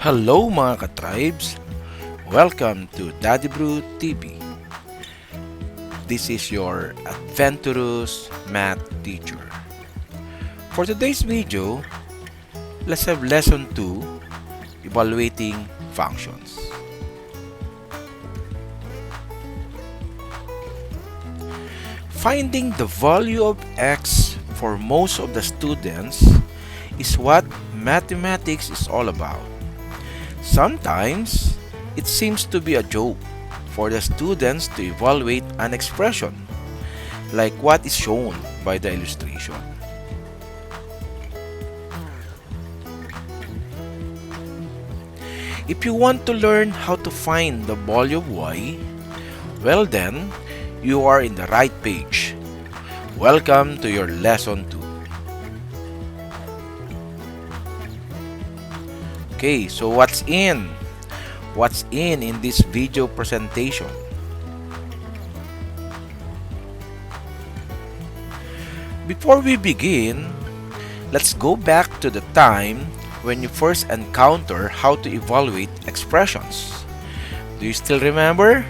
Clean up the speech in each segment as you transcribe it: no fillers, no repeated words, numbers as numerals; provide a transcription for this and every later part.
Hello mga ka-tribes! Welcome to Daddy Brew TV. This is your adventurous math teacher. For today's video, let's have lesson 2, evaluating functions. Finding the value of x for most of the students is what mathematics is all about. Sometimes, it seems to be a joke for the students to evaluate an expression, like what is shown by the illustration. If you want to learn how to find the value of y, well then, you are in the right page. Welcome to your lesson 2. Okay, so what's in this video presentation? Before we begin, let's go back to the time when you first encounter how to evaluate expressions. Do you still remember?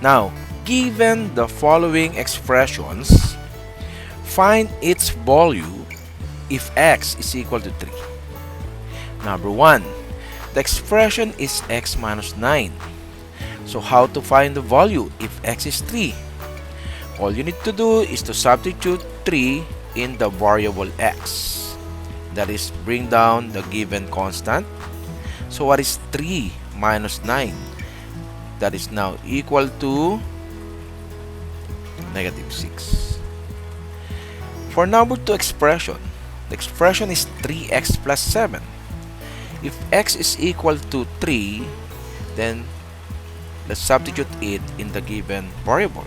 Now, given the following expressions, find its value if x is equal to 3. Number 1, the expression is x minus 9. So how to find the value if x is 3? All you need to do is to substitute 3 in the variable x. That is, bring down the given constant. So what is 3 minus 9? That is now equal to negative 6. For number 2 expression, the expression is 3x plus 7. If x is equal to 3, then let's substitute it in the given variable.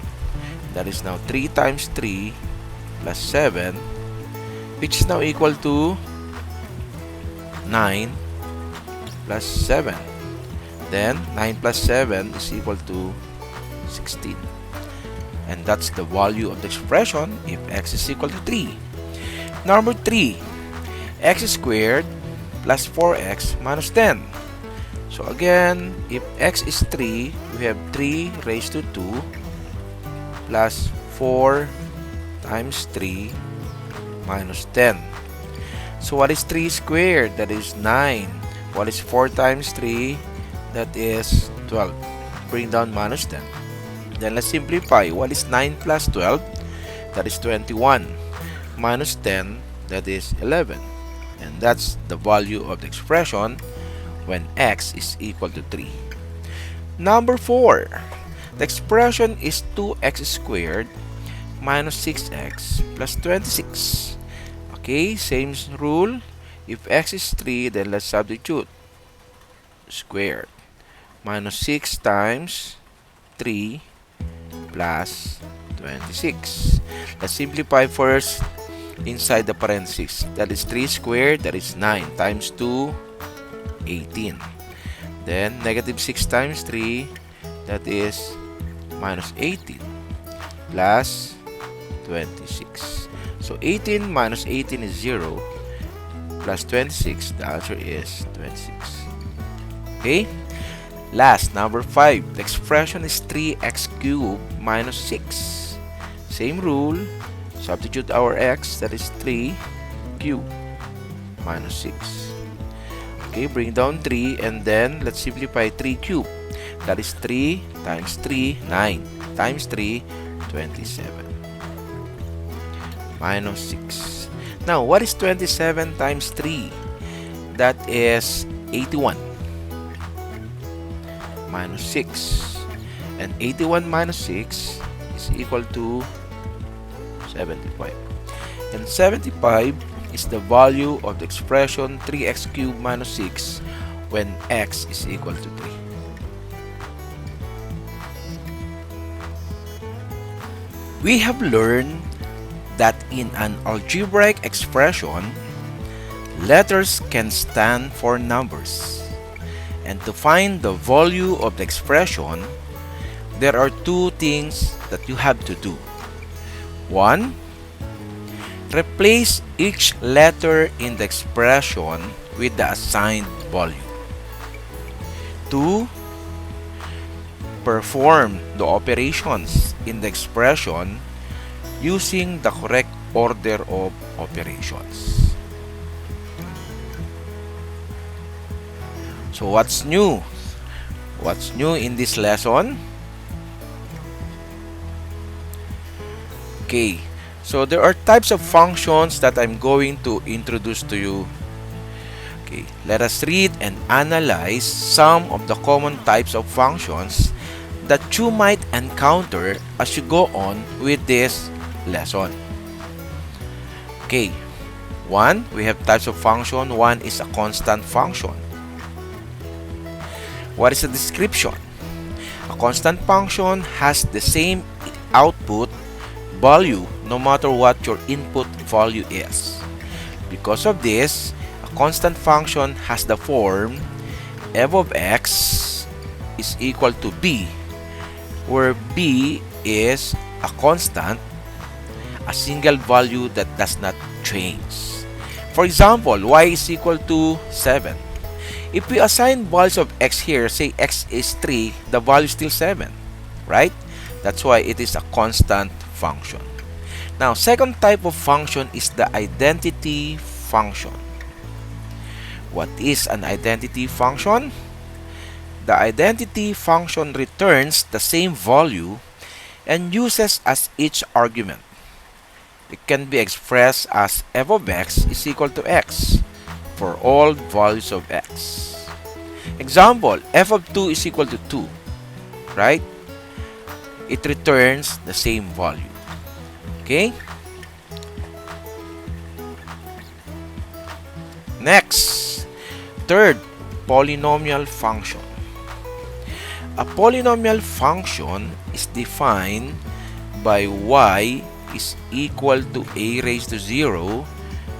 That is now 3 times 3 plus 7, which is now equal to 9 plus 7. Then 9 plus 7 is equal to 16. And that's the value of the expression if x is equal to 3. Number 3, x squared plus 4x minus 10. So again, if x is 3, we have 3 raised to 2 plus 4 times 3 minus 10. So what is 3 squared? That is 9. What is 4 times 3? That is 12. Bring down minus 10. Then let's simplify. What is 9 plus 12? That is 21. Minus 10, that is 11. And that's the value of the expression when x is equal to 3. Number 4, the expression is 2x squared minus 6x plus 26. Okay, same rule. If x is 3, then let's substitute squared. Minus 6 times 3 plus 26. Let's simplify first inside the parentheses. That is 3 squared, that is 9 times 2, 18. Then negative 6 times 3, that is minus 18 plus 26. So 18 minus 18 is 0 plus 26, the answer is 26. Okay? Last, number 5. The expression is 3x cubed minus 6. Same rule. Substitute our x, that is 3 cubed minus 6. Okay, bring down 3 and then let's simplify 3 cubed. That is 3 times 3, 9 times 3, 27. Minus 6. Now, what is 27 times 3? That is 81. Minus 6. And 81 minus 6 is equal to 75. And 75 is the value of the expression 3x cubed minus 6 when x is equal to 3. We have learned that in an algebraic expression, letters can stand for numbers. And to find the value of the expression, there are two things that you have to do. 1. Replace each letter in the expression with the assigned value. to perform the operations in the expression using the correct order of operations. So what's new? What's new in this lesson? Okay, so there are types of functions that I'm going to introduce to you. Okay, let us read and analyze some of the common types of functions that you might encounter as you go on with this lesson. Okay, one, we have types of function. One is a constant function. What is the description? A constant function has the same output value no matter what your input value is. Because of this, a constant function has the form f of x is equal to b, where b is a constant, a single value that does not change. For example, y is equal to 7. If we assign values of x here, say x is 3, the value is still 7, right? That's why it is a constant function. Now, second type of function is the identity function. What is an identity function? The identity function returns the same value and uses as each argument. It can be expressed as f of x is equal to x for all values of x. Example, f of 2 is equal to 2, right? It returns the same value. Okay? Next, third, polynomial function. A polynomial function is defined by y is equal to a raised to 0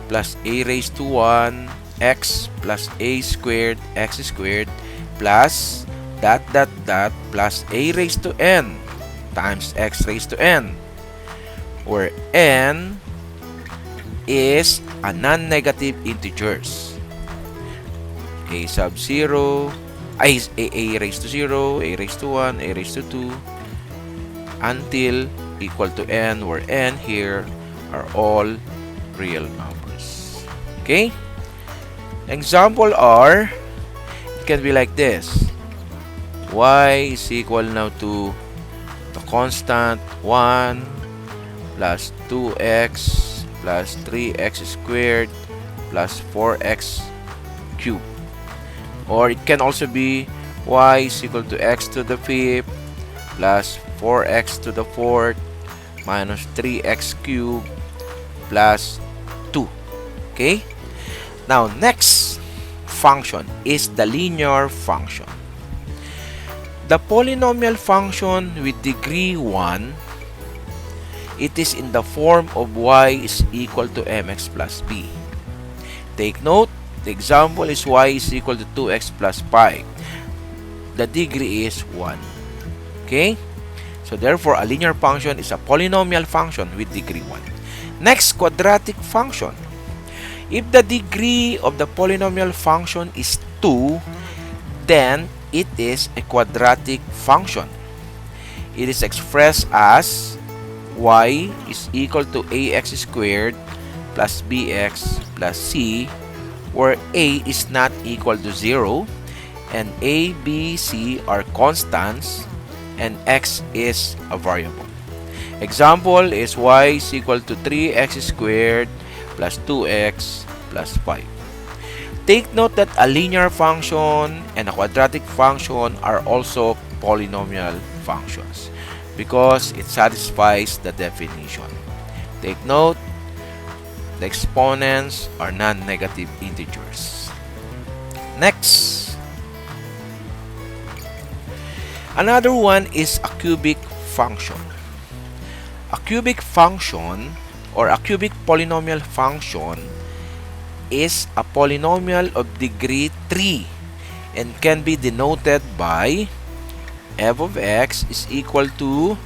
plus a raised to 1 x plus a squared x squared plus dot dot dot plus a raised to n times x raised to n, where n is a non-negative integers. A sub 0, a raised to 0, a raised to 1, a raised to 2, until equal to n, where n here are all real numbers. Okay? Example are, it can be like this. Y is equal now to the constant 1 plus 2x plus 3x squared plus 4x cubed. Or it can also be y is equal to x to the 5th plus 4x to the 4th minus 3x cubed plus 2. Okay? Now, next function is the linear function. The polynomial function with degree 1, it is in the form of y is equal to mx plus b. Take note, the example is y is equal to 2x plus 5. The degree is 1. Okay? So therefore, a linear function is a polynomial function with degree 1. Next, quadratic function. If the degree of the polynomial function is 2, then it is a quadratic function. It is expressed as y is equal to ax squared plus bx plus c, where a is not equal to 0 and a, b, c are constants and x is a variable. Example is y is equal to 3x squared plus 2x plus 5. Take note that a linear function and a quadratic function are also polynomial functions because it satisfies the definition. Take note, the exponents are non-negative integers. Next, another one is a cubic function. A cubic function or a cubic polynomial function is a polynomial of degree 3 and can be denoted by f of x is equal to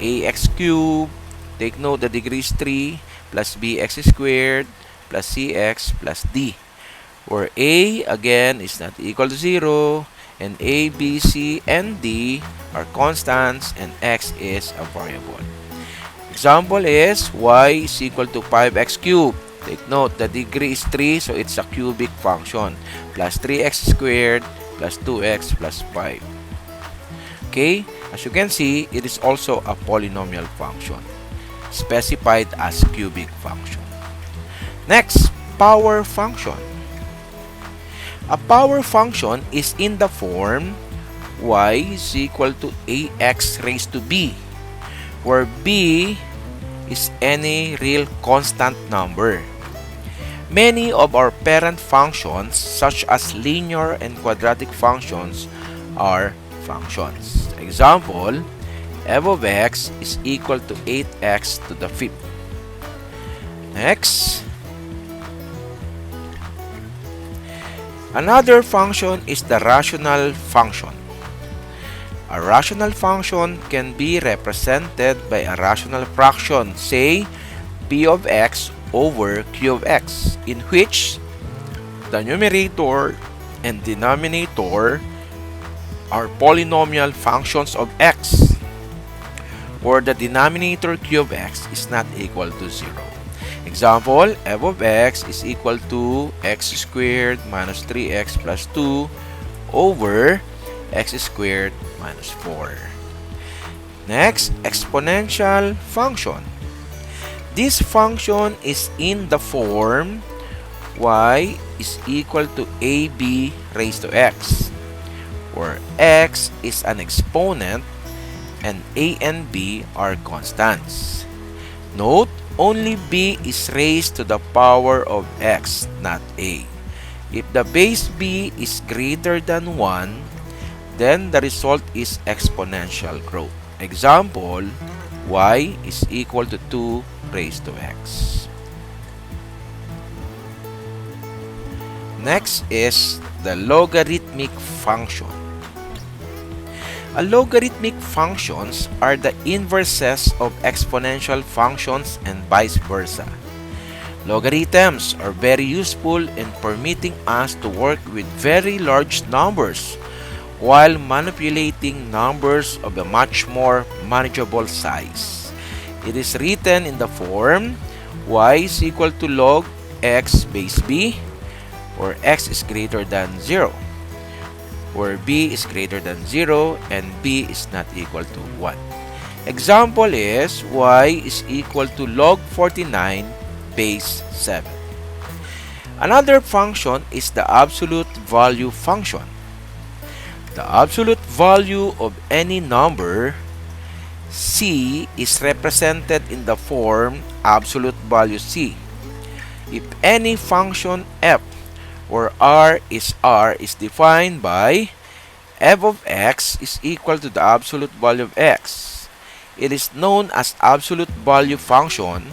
ax cubed, take note the degree is 3, plus bx squared plus cx plus d, where a again is not equal to 0 and a, b, c, and d are constants and x is a variable. Example is y is equal to 5x cubed. Take note, the degree is 3, so it's a cubic function. Plus 3x squared plus 2x plus 5. Okay, as you can see, it is also a polynomial function, specified as cubic function. Next, power function. A power function is in the form y is equal to ax raised to b, where b is any real constant number. Many of our parent functions, such as linear and quadratic functions, are functions. Example, f of x is equal to 8x to the 5th. Next, another function is the rational function. A rational function can be represented by a rational fraction, say p of x over q of x, in which the numerator and denominator are polynomial functions of x, where the denominator q of x is not equal to 0. Example, f of x is equal to x squared minus 3x plus 2 over x squared minus 4. Next, exponential function. This function is in the form y is equal to ab raised to x, where x is an exponent and a and b are constants. Note, only b is raised to the power of x, not a. If the base b is greater than 1, then the result is exponential growth. Example, y is equal to 2 raised to x. Next is the logarithmic function. A logarithmic functions are the inverses of exponential functions and vice versa. Logarithms are very useful in permitting us to work with very large numbers while manipulating numbers of a much more manageable size. It is written in the form y is equal to log x base b, where x is greater than 0, where b is greater than 0 and b is not equal to 1. Example is y is equal to log 49 base 7. Another function is the absolute value function. The absolute value of any number c is represented in the form absolute value c. If any function f where r is defined by f of x is equal to the absolute value of x, it is known as absolute value function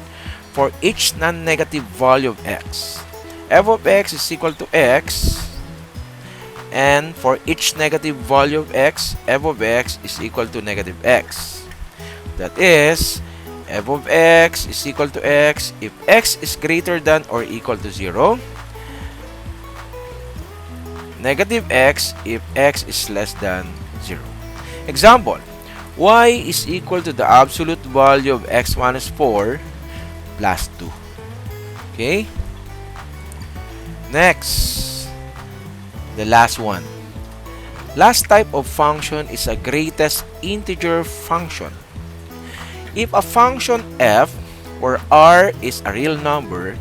for each non-negative value of x. F of x is equal to x, and for each negative value of x, f of x is equal to negative x. That is, f of x is equal to x if x is greater than or equal to 0, negative x if x is less than 0. Example, y is equal to the absolute value of x minus 4 plus 2. Okay? Next, the last one. Last type of function is a greatest integer function. If a function f, where r is a real number,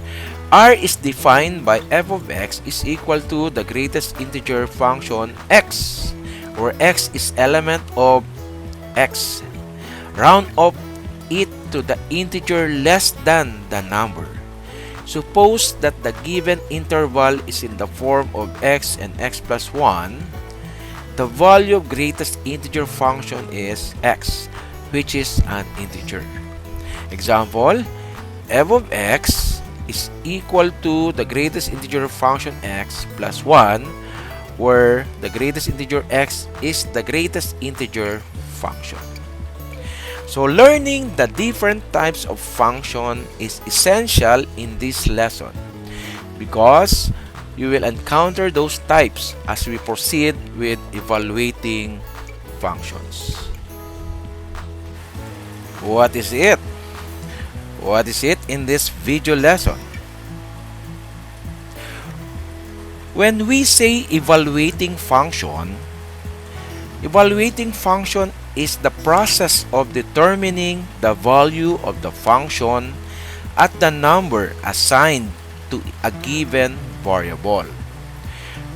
r is defined by f of x is equal to the greatest integer function x, where x is element of x. Round up it to the integer less than the number. Suppose that the given interval is in the form of x and x plus 1. The value of greatest integer function is x, which is an integer. Example, f of x is equal to the greatest integer function x plus 1, where the greatest integer x is the greatest integer function. So learning the different types of function is essential in this lesson because You will encounter those types as we proceed with evaluating functions. What is it? What is it in this video lesson? When we say evaluating function is the process of determining the value of the function at the number assigned to a given variable.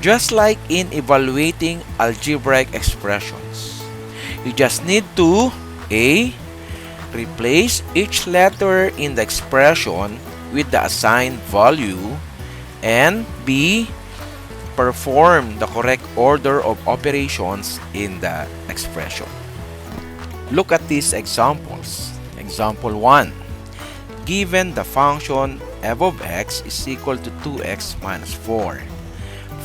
Just like in evaluating algebraic expressions, you just need to A. Replace each letter in the expression with the assigned value, and B. Perform the correct order of operations in the expression. Look at these examples. Example 1. Given the function f of x is equal to 2x minus 4.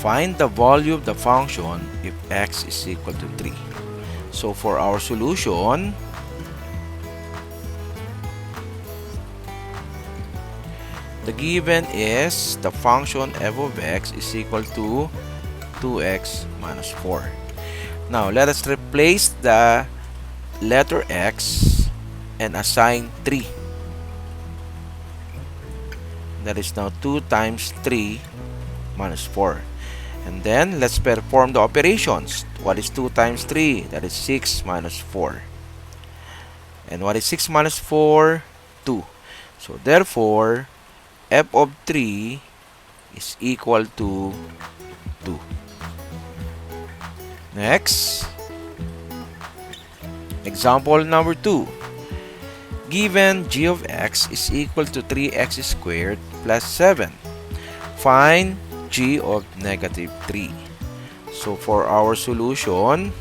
Find the value of the function if x is equal to 3. So for our solution, the given is the function f of x is equal to 2x minus 4. Now, let us replace the letter x and assign 3. That is now 2 times 3 minus 4. And then, let's perform the operations. What is 2 times 3? That is 6 minus 4. And what is 6 minus 4? 2. So, therefore, f of 3 is equal to 2. Next, example number 2. Given g of x is equal to 3x squared plus 7. Find g of negative 3. So for our solution,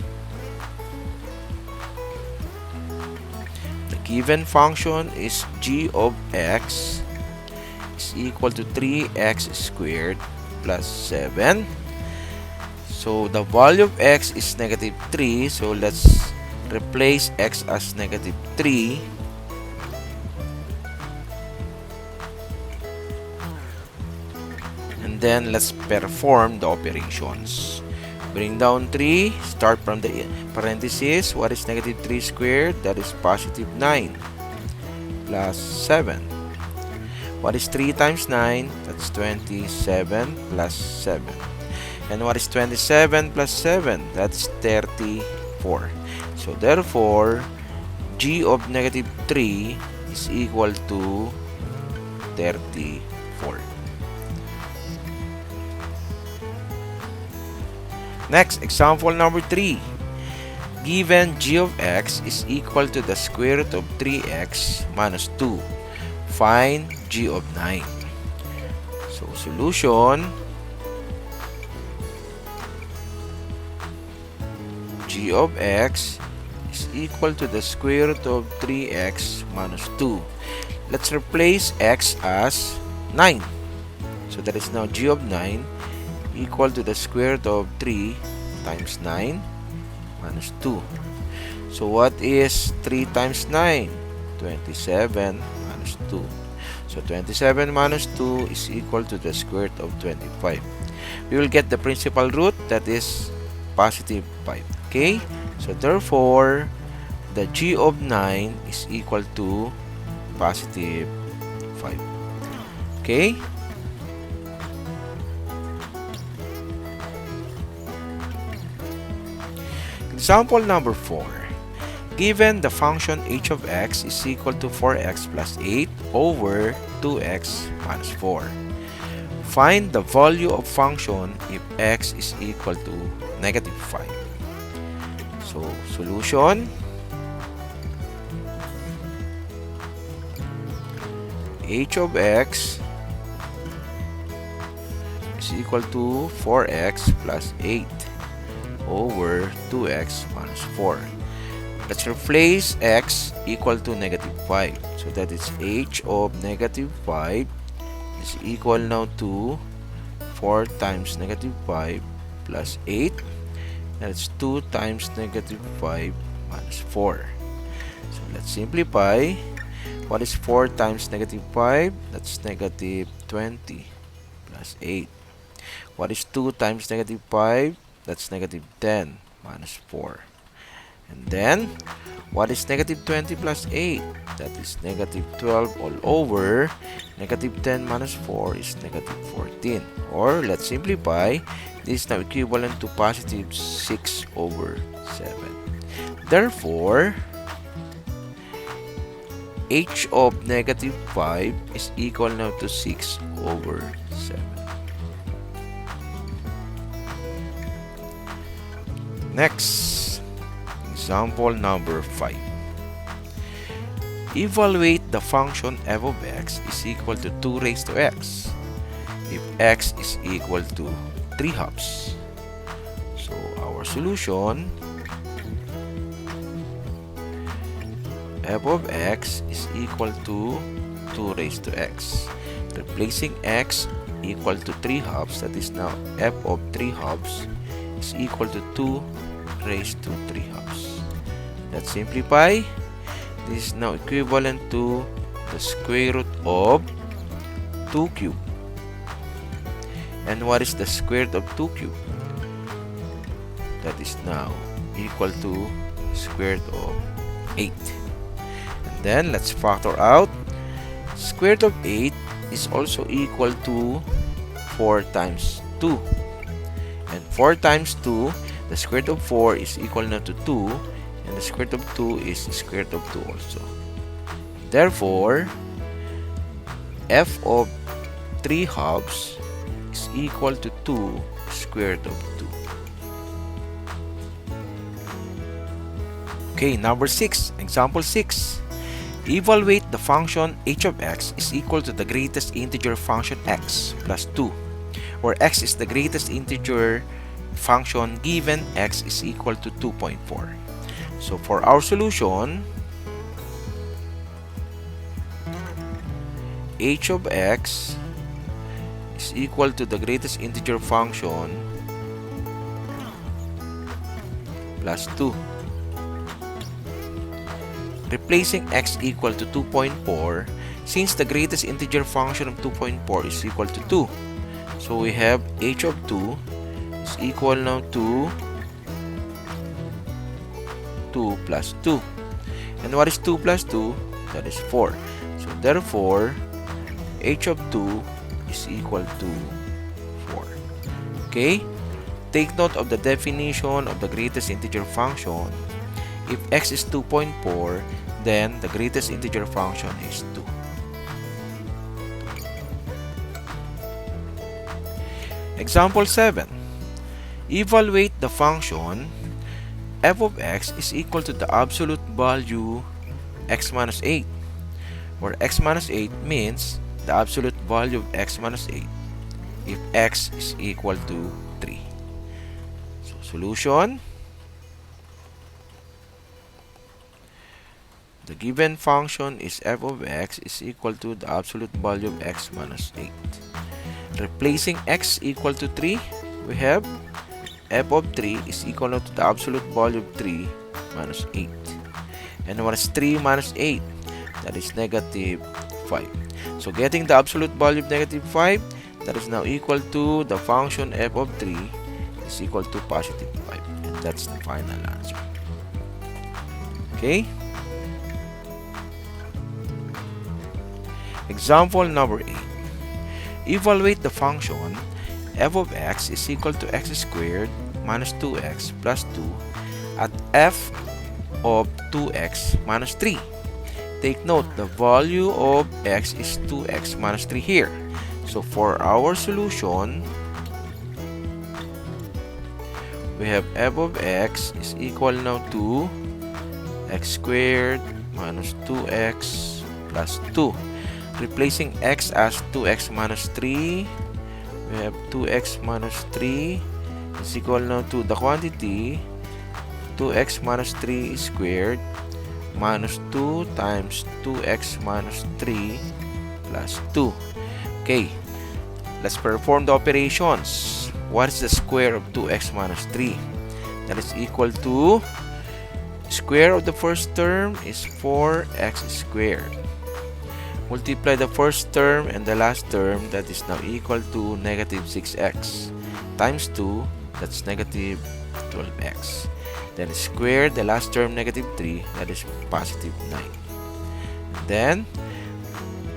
the given function is g of x is equal to 3x squared plus 7. So the value of x is negative 3. So let's replace x as negative 3. And then let's perform the operations. Bring down 3. Start from the parenthesis. What is negative 3 squared? That is positive 9 plus 7. What is 3 times 9? That's 27 plus 7. And what is 27 plus 7? That's 34. So therefore, g of negative 3 is equal to 34. Next, example number 3. Given g of x is equal to the square root of 3x minus 2. Find g of 9. So, solution, g of x is equal to the square root of 3x minus 2. Let's replace x as 9. So, that is now g of 9 equal to the square root of 3 times 9 minus 2. So, what is 3 times 9? 27 minus 2. So, 27 minus 2 is equal to the square root of 25. We will get the principal root, that is positive 5. Okay? So, therefore, the g of 9 is equal to positive 5. Okay? Example number 4. Given the function h of x is equal to 4x plus 8 over 2x minus 4. Find the value of function if x is equal to negative 5. So, solution, h of x is equal to 4x plus 8 over 2x minus 4. Let's replace x equal to negative 5. So that is h of negative 5 is equal now to 4 times negative 5 plus 8. That's 2 times negative 5 minus 4. So let's simplify. What is 4 times negative 5? That's negative 20 plus 8. What is 2 times negative 5? That's negative 10 minus 4. And then, what is negative 20 plus 8? That is negative 12 all over. Negative 10 minus 4 is negative 14. Or, let's simplify. This is now equivalent to positive 6 over 7. Therefore, h of negative 5 is equal now to 6 over 7. Next, example number 5. Evaluate the function f of x is equal to 2 raised to x if x is equal to 3 halves. So, our solution, f of x is equal to 2 raised to x. Replacing x equal to 3 halves, that is now f of 3 halves is equal to 2 raised to 3 halves. Let's simplify. This is now equivalent to the square root of 2 cubed. And what is the square root of 2 cubed? That is now equal to square root of 8. And then let's factor out. Square root of 8 is also equal to 4 times 2. And 4 times 2, the square root of 4 is equal now to 2. And the square root of 2 is the square root of 2 also. Therefore, f of 3 halves is equal to 2 square root of 2. Okay, number 6. Example 6. Evaluate the function h of x is equal to the greatest integer function x plus 2, where x is the greatest integer function given x is equal to 2.4. So for our solution, h of x is equal to the greatest integer function plus 2. Replacing x equal to 2.4, since the greatest integer function of 2.4 is equal to 2. So we have h of 2 is equal now to 2 plus 2. And what is 2 plus 2? That is 4. So therefore, h of 2 is equal to 4. Okay? Take note of the definition of the greatest integer function. If x is 2.4, then the greatest integer function is 2. Example 7. Evaluate the function f of x is equal to the absolute value x minus 8, where x minus 8 means the absolute value of x minus 8 if x is equal to 3. So, solution. The given function is f of x is equal to the absolute value of x minus 8. Replacing x equal to 3, we have f of 3 is equal to the absolute value of 3 minus 8. And what is 3 minus 8? That is negative 5. So getting the absolute value of negative 5, that is now equal to the function f of 3 is equal to positive 5. And that's the final answer. Okay? Example number 8. Evaluate the function f of x is equal to x squared minus 2x plus 2 at f of 2x minus 3. Take note, the value of x is 2x minus 3 here. So for our solution, we have f of x is equal now to x squared minus 2x plus 2. Replacing x as 2x minus 3, we have 2x minus 3 is equal now to the quantity 2x minus 3 squared minus 2 times 2x minus 3 plus 2. Okay, let's perform the operations. What is the square of 2x minus 3? That is equal to square of the first term is 4x squared Multiply the first term and the last term, that is now equal to negative 6x times 2, that's negative 12x. Then square the last term, negative 3, that is positive 9. Then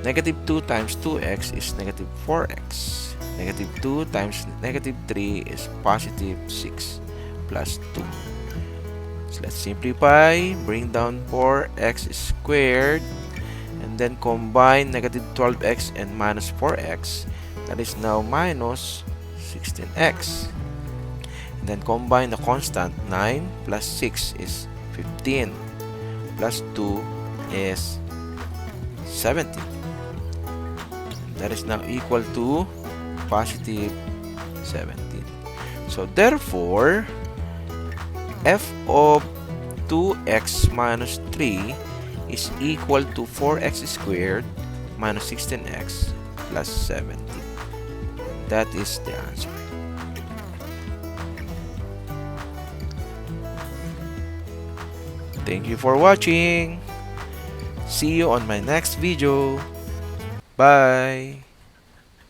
negative 2 times 2x is negative 4x. Negative 2 times negative 3 is positive 6 plus 2. So let's simplify. Bring down 4x squared and then combine negative 12x and minus 4x. That is now minus 16x. And then combine the constant. 9 plus 6 is 15 plus 2 is 17. That is now equal to positive 17. So therefore, f of 2x minus 3 is equal to 4x squared minus 16x plus 17. That is the answer. Thank you for watching. See you on my next video. Bye.